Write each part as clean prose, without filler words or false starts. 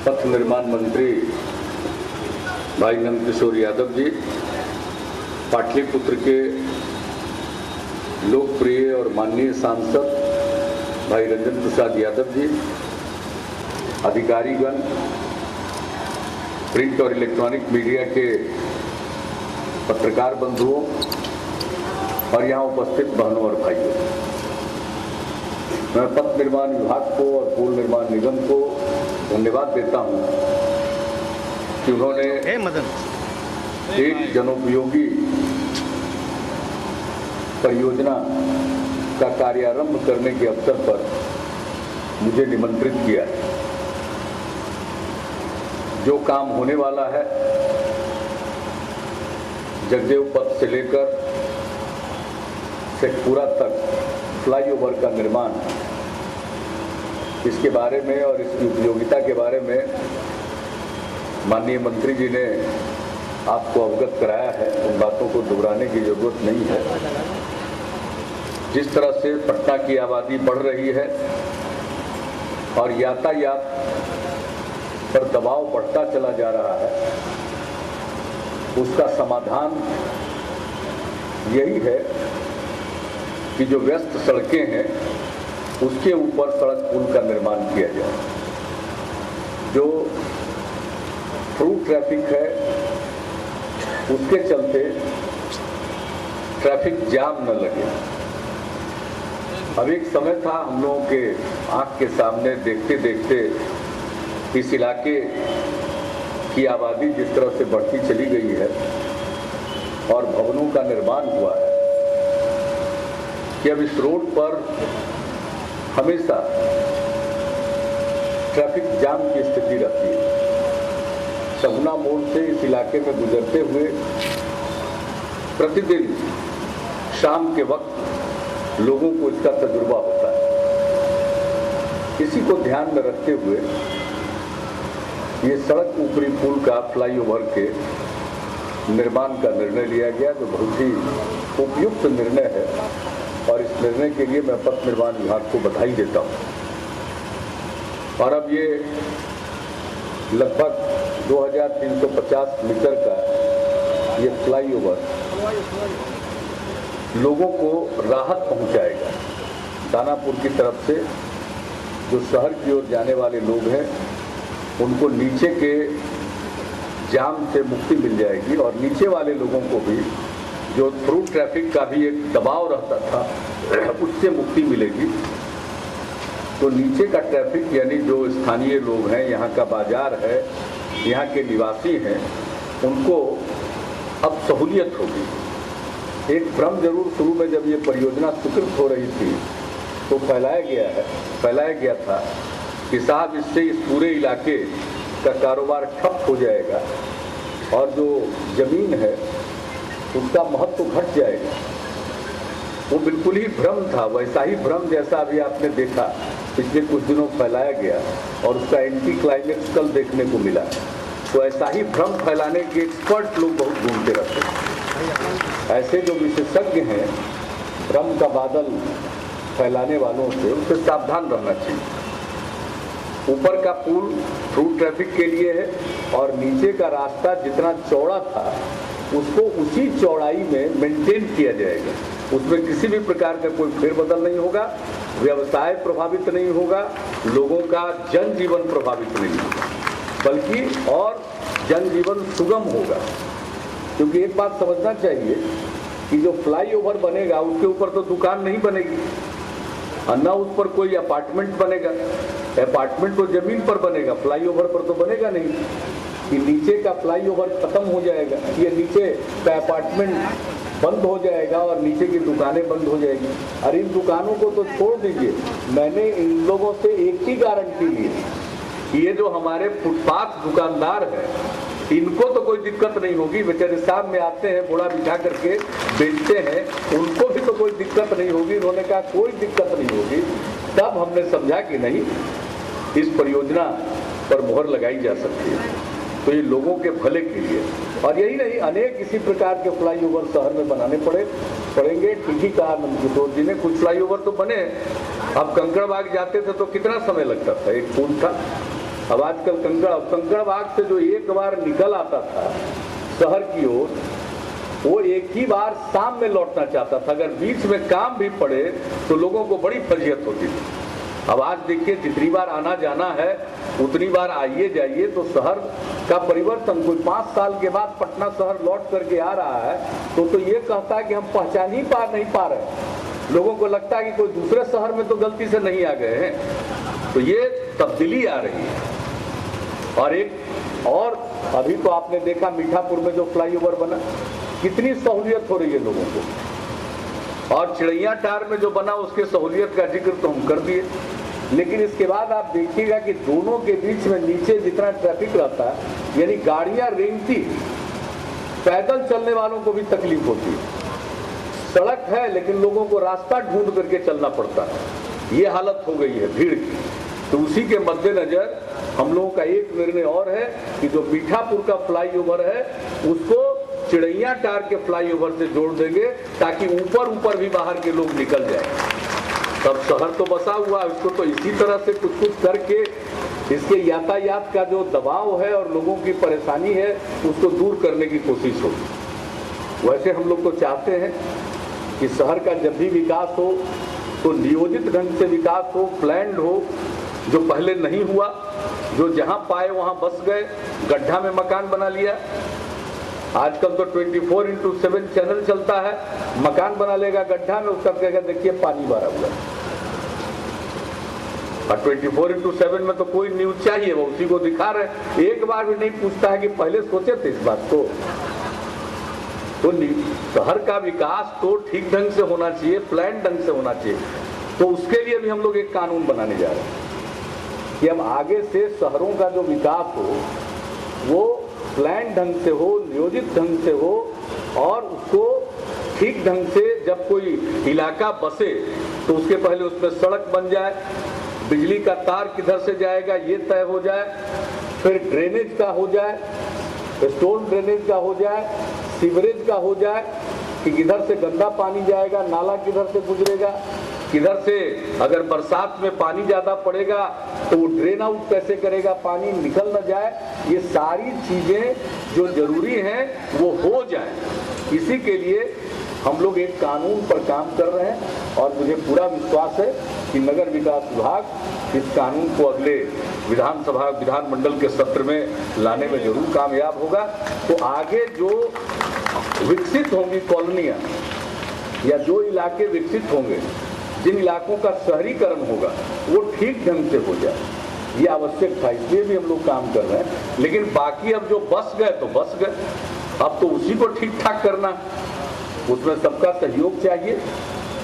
पथ निर्माण मंत्री भाई नंदकिशोर यादव जी, पाटलिपुत्र के लोकप्रिय और माननीय सांसद भाई रंजन प्रसाद यादव जी, अधिकारीगण, प्रिंट और इलेक्ट्रॉनिक मीडिया के पत्रकार बंधुओं और यहाँ उपस्थित बहनों और भाइयों, मैं पथ निर्माण विभाग को और पुल निर्माण निगम को धन्यवाद देता हूँ कि उन्होंने एक जनोपयोगी परियोजना का कार्यारंभ करने के अवसर पर मुझे निमंत्रित किया है। जो काम होने वाला है, जगदेव पथ से लेकर शेखपुरा तक फ्लाईओवर का निर्माण, इसके बारे में और इसकी उपयोगिता के बारे में माननीय मंत्री जी ने आपको अवगत कराया है। उन बातों को दोहराने की जरूरत नहीं है। जिस तरह से पटना की आबादी बढ़ रही है और यातायात पर दबाव बढ़ता चला जा रहा है, उसका समाधान यही है कि जो व्यस्त सड़कें हैं उसके ऊपर सड़क पुल का निर्माण किया जाए। जो थ्रू ट्रैफिक है उसके चलते ट्रैफिक जाम न लगे। अब एक समय था हम लोगों के आंख के सामने देखते देखते इस इलाके की आबादी जिस तरह से बढ़ती चली गई है और भवनों का निर्माण हुआ है कि अब इस रोड पर हमेशा ट्रैफिक जाम की स्थिति रहती है। सगुना मोड़ से इस इलाके में गुजरते हुए प्रतिदिन शाम के वक्त लोगों को इसका तजुर्बा होता है। इसी को ध्यान में रखते हुए ये सड़क ऊपरी पुल का फ्लाईओवर के निर्माण का निर्णय लिया गया, जो बहुत ही उपयुक्त निर्णय है और इस निर्णय के लिए मैं पथ निर्माण विभाग को बधाई देता हूँ। और अब ये लगभग 2350 मीटर का ये फ्लाईओवर लोगों को राहत पहुंचाएगा। दानापुर की तरफ से जो शहर की ओर जाने वाले लोग हैं उनको नीचे के जाम से मुक्ति मिल जाएगी और नीचे वाले लोगों को भी जो थ्रू ट्रैफिक का भी एक दबाव रहता था उससे मुक्ति मिलेगी। तो नीचे का ट्रैफिक यानी जो स्थानीय लोग हैं, यहाँ का बाजार है, यहाँ के निवासी हैं, उनको अब सहूलियत होगी। एक भ्रम जरूर शुरू में जब ये परियोजना स्वीकृत हो रही थी तो फैलाया गया था कि साहब इससे इस पूरे इलाके का कारोबार ठप हो जाएगा और जो जमीन है उसका महत्व घट जाएगा। वो बिल्कुल ही भ्रम था। वैसा ही भ्रम जैसा अभी आपने देखा पिछले कुछ दिनों फैलाया गया और उसका एंटी क्लाइमेक्स कल देखने को मिला। तो ऐसा ही भ्रम फैलाने के एक्सपर्ट लोग बहुत ढूंढते रहते हैं। ऐसे जो विशेषज्ञ हैं भ्रम का बादल फैलाने वालों से, उससे सावधान रहना चाहिए। ऊपर का पुल थ्रू ट्रैफिक के लिए है और नीचे का रास्ता जितना चौड़ा था उसको उसी चौड़ाई में मेंटेन किया जाएगा। उसमें किसी भी प्रकार का कोई फेरबदल नहीं होगा, व्यवसाय प्रभावित नहीं होगा, लोगों का जनजीवन प्रभावित नहीं होगा, बल्कि और जनजीवन सुगम होगा। क्योंकि एक बात समझना चाहिए कि जो फ्लाईओवर बनेगा उसके ऊपर तो दुकान नहीं बनेगी, ना उस पर कोई अपार्टमेंट बनेगा। अपार्टमेंट तो जमीन पर बनेगा, फ्लाईओवर पर तो बनेगा नहीं। कि नीचे का फ्लाईओवर खत्म हो जाएगा, ये नीचे का अपार्टमेंट बंद हो जाएगा और नीचे की दुकानें बंद हो जाएगी। और इन दुकानों को तो छोड़ दीजिए, मैंने इन लोगों से एक ही गारंटी ली कि ये जो हमारे फुटपाथ दुकानदार हैं इनको तो कोई दिक्कत नहीं होगी। बेचारे शाम में आते हैं, बोरा बिछा करके बेचते हैं, उनको भी तो कोई दिक्कत नहीं होगी। उन्होंने कहा कोई दिक्कत नहीं होगी। तब हमने समझा कि नहीं, इस परियोजना पर मोहर लगाई जा सकती है। तो ये लोगों के भले के लिए, और यही नहीं अनेक इसी प्रकार के फ्लाईओवर शहर में बनाने पड़ेंगे। ठीक ही कहा नंदकिशोर जी ने, कुछ फ्लाईओवर तो बने। अब कंकड़बाग जाते थे तो कितना समय लगता था, एक पुल था, अब आजकल कंकड़बाग से जो एक बार निकल आता था शहर की ओर, वो एक ही बार शाम में लौटना चाहता था। अगर बीच में काम भी पड़े तो लोगों को बड़ी फजीहत होती थी। अब आज देखिए जितनी बार आना जाना है उतनी बार आइए जाइए, तो शहर का परिवर्तन, कोई 5 साल के बाद पटना शहर लौट करके आ रहा है तो ये कहता है कि हम पहचान ही नहीं पा रहे। लोगों को लगता है कि कोई दूसरे शहर में तो गलती से नहीं आ गए हैं। तो ये तब्दीली आ रही है। और एक और अभी तो आपने देखा मीठापुर में जो फ्लाईओवर बना, कितनी सहूलियत हो रही है लोगों को। और चिड़ैया टार में जो बना उसके सहूलियत का जिक्र तो हम कर दिए, लेकिन इसके बाद आप देखिएगा कि दोनों के बीच में नीचे जितना ट्रैफिक रहता है, यानी गाड़ियां रेंगती, पैदल चलने वालों को भी तकलीफ होती है। सड़क है लेकिन लोगों को रास्ता ढूंढ करके चलना पड़ता है। ये हालत हो गई है भीड़ की। तो उसी के मद्देनजर हम लोगों का एक निर्णय और है कि जो मीठापुर का फ्लाईओवर है उसको चिड़ैया टार के फ्लाईओवर से जोड़ देंगे, ताकि ऊपर भी बाहर के लोग निकल जाए। तब शहर तो बसा हुआ है, उसको तो इसी तरह से कुछ करके इसके यातायात का जो दबाव है और लोगों की परेशानी है उसको दूर करने की कोशिश होगी। वैसे हम लोग तो चाहते हैं कि शहर का जब भी विकास हो तो नियोजित ढंग से विकास हो, प्लान्ड हो, जो पहले नहीं हुआ, जो जहां पाए वहां बस गए, गड्ढा में मकान बना लिया। आजकल तो 24/7 चैनल चलता है, मकान बना लेगा गड्ढा में, उसका कहेगा देखिए पानी भरा हुआ। और 24/7 में तो कोई न्यूज चाहिए, वो उसी को दिखा रहे, एक बार भी नहीं पूछता है कि पहले सोचे थे इस बात को। तो शहर का विकास तो ठीक ढंग से होना चाहिए, प्लान ढंग से होना चाहिए। तो उसके लिए भी हम लोग एक कानून बनाने जा रहे हैं कि अब आगे से शहरों का जो विकास हो वो प्लान ढंग से हो, नियोजित ढंग से हो, और उसको ठीक ढंग से जब कोई इलाका बसे तो उसके पहले उसमें सड़क बन जाए, बिजली का तार किधर से जाएगा ये तय हो जाए, फिर ड्रेनेज का हो जाए, स्टोन ड्रेनेज का हो जाए, सीवरेज का हो जाए कि किधर से गंदा पानी जाएगा, नाला किधर से गुजरेगा, किधर से अगर बरसात में पानी ज़्यादा पड़ेगा तो वो ड्रेन आउट कैसे करेगा, पानी निकल न जाए। ये सारी चीज़ें जो जरूरी हैं वो हो जाए, इसी के लिए हम लोग एक कानून पर काम कर रहे हैं। और मुझे पूरा विश्वास है कि नगर विकास विभाग इस कानून को अगले विधानमंडल के सत्र में लाने में जरूर कामयाब होगा। तो आगे जो विकसित होंगी कॉलोनियाँ या जो इलाके विकसित होंगे, जिन इलाकों का शहरीकरण होगा वो ठीक ढंग से हो जाए, ये आवश्यक था, इसलिए भी हम लोग काम कर रहे हैं। लेकिन बाकी अब जो बस गए तो बस गए, अब तो उसी को ठीक ठाक करना, उसमें सबका सहयोग चाहिए।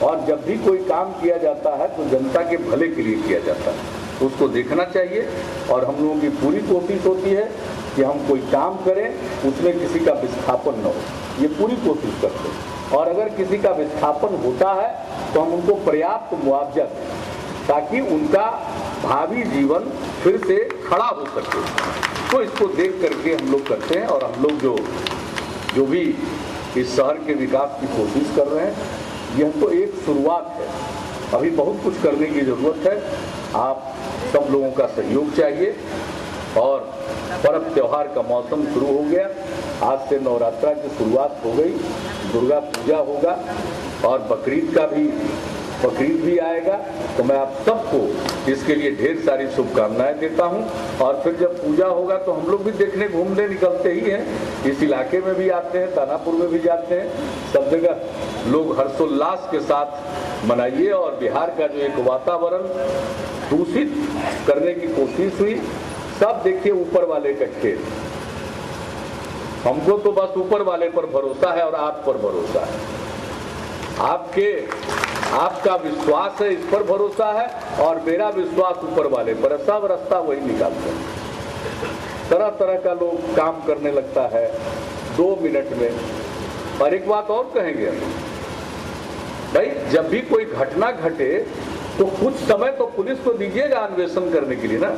और जब भी कोई काम किया जाता है तो जनता के भले के लिए किया जाता है, उसको देखना चाहिए। और हम लोगों की पूरी कोशिश होती है कि हम कोई काम करें उसमें किसी का विस्थापन न हो, ये पूरी कोशिश करते हैं। और अगर किसी का विस्थापन होता है तो हम उनको पर्याप्त मुआवजा दें ताकि उनका भावी जीवन फिर से खड़ा हो सके। तो इसको देख करके हम लोग करते हैं। और हम लोग जो भी इस शहर के विकास की कोशिश कर रहे हैं, यह तो एक शुरुआत है, अभी बहुत कुछ करने की ज़रूरत है। आप सब लोगों का सहयोग चाहिए। और पर्व त्यौहार का मौसम शुरू हो गया, आज से नवरात्रा की शुरुआत हो गई, दुर्गा पूजा होगा और बकरीद भी आएगा। तो मैं आप सबको इसके लिए ढेर सारी शुभकामनाएं देता हूं। और फिर जब पूजा होगा तो हम लोग भी देखने घूमने निकलते ही हैं, इस इलाके में भी आते हैं, दानापुर में भी जाते हैं, सब जगह लोग हर्षोल्लास के साथ मनाइए। और बिहार का जो एक वातावरण दूषित करने की कोशिश हुई, सब देखिए ऊपर वाले का खेल। हमको तो बस ऊपर वाले पर भरोसा है और आप पर भरोसा है, आपका विश्वास है, इस पर भरोसा है, और मेरा विश्वास ऊपर वाले पर। सब रास्ता वही निकालते हैं। तरह तरह का लोग काम करने लगता है 2 मिनट में। और एक बात और कहेंगे भाई, जब भी कोई घटना घटे तो कुछ समय तो पुलिस को दीजिएगा अन्वेषण करने के लिए ना।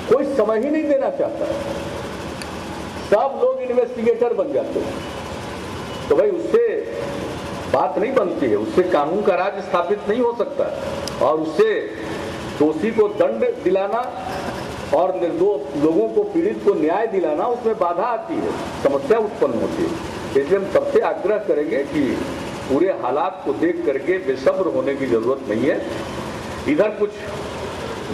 कोई समय ही नहीं देना चाहता, सब लोग इन्वेस्टिगेटर बन जाते हैं। तो भाई उससे बात नहीं बनती है, उससे कानून का राज स्थापित नहीं हो सकता, और उससे दोषी को दंड दिलाना और निर्दोष लोगों को, पीड़ित को न्याय दिलाना, उसमें बाधा आती है, समस्या उत्पन्न होती है। इसलिए हम सबसे आग्रह करेंगे कि पूरे हालात को देख करके बेसब्र होने की जरूरत नहीं है। इधर कुछ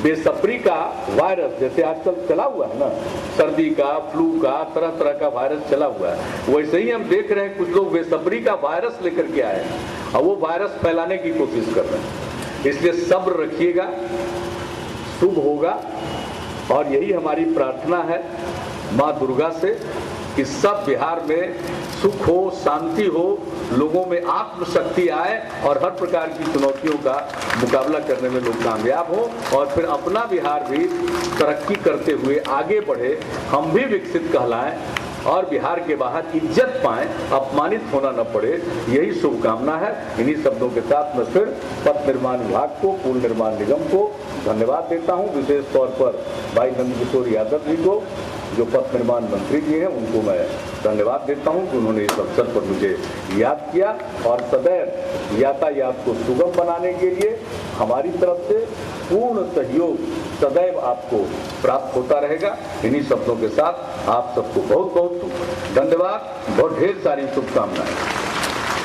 बेसब्री का वायरस जैसे आजकल चला हुआ है ना, सर्दी का, फ्लू का, तरह तरह का वायरस चला हुआ है, वैसे ही हम देख रहे हैं कुछ लोग बेसब्री का वायरस लेकर के आए हैं और वो वायरस फैलाने की कोशिश कर रहे हैं। इसलिए सब्र रखिएगा, शुभ होगा। और यही हमारी प्रार्थना है माँ दुर्गा से कि सब बिहार में सुख हो, शांति हो, लोगों में आत्मशक्ति आए और हर प्रकार की चुनौतियों का मुकाबला करने में लोग कामयाब हो और फिर अपना बिहार भी तरक्की करते हुए आगे बढ़े, हम भी विकसित कहलाएं और बिहार के बाहर इज्जत पाएं, अपमानित होना न पड़े, यही शुभकामना है। इन्हीं शब्दों के साथ मैं फिर पथ निर्माण विभाग को, पुल निर्माण निगम को धन्यवाद देता हूं। विशेष तौर पर भाई नंदकिशोर यादव जी को, जो पथ निर्माण मंत्री जी हैं, उनको मैं धन्यवाद देता हूं कि उन्होंने इस अवसर पर मुझे याद किया और सदैव यातायात को सुगम बनाने के लिए हमारी तरफ से पूर्ण सहयोग सदैव आपको प्राप्त होता रहेगा। इन्हीं शब्दों के साथ आप सबको बहुत बहुत धन्यवाद, बहुत ढेर सारी शुभकामनाएं।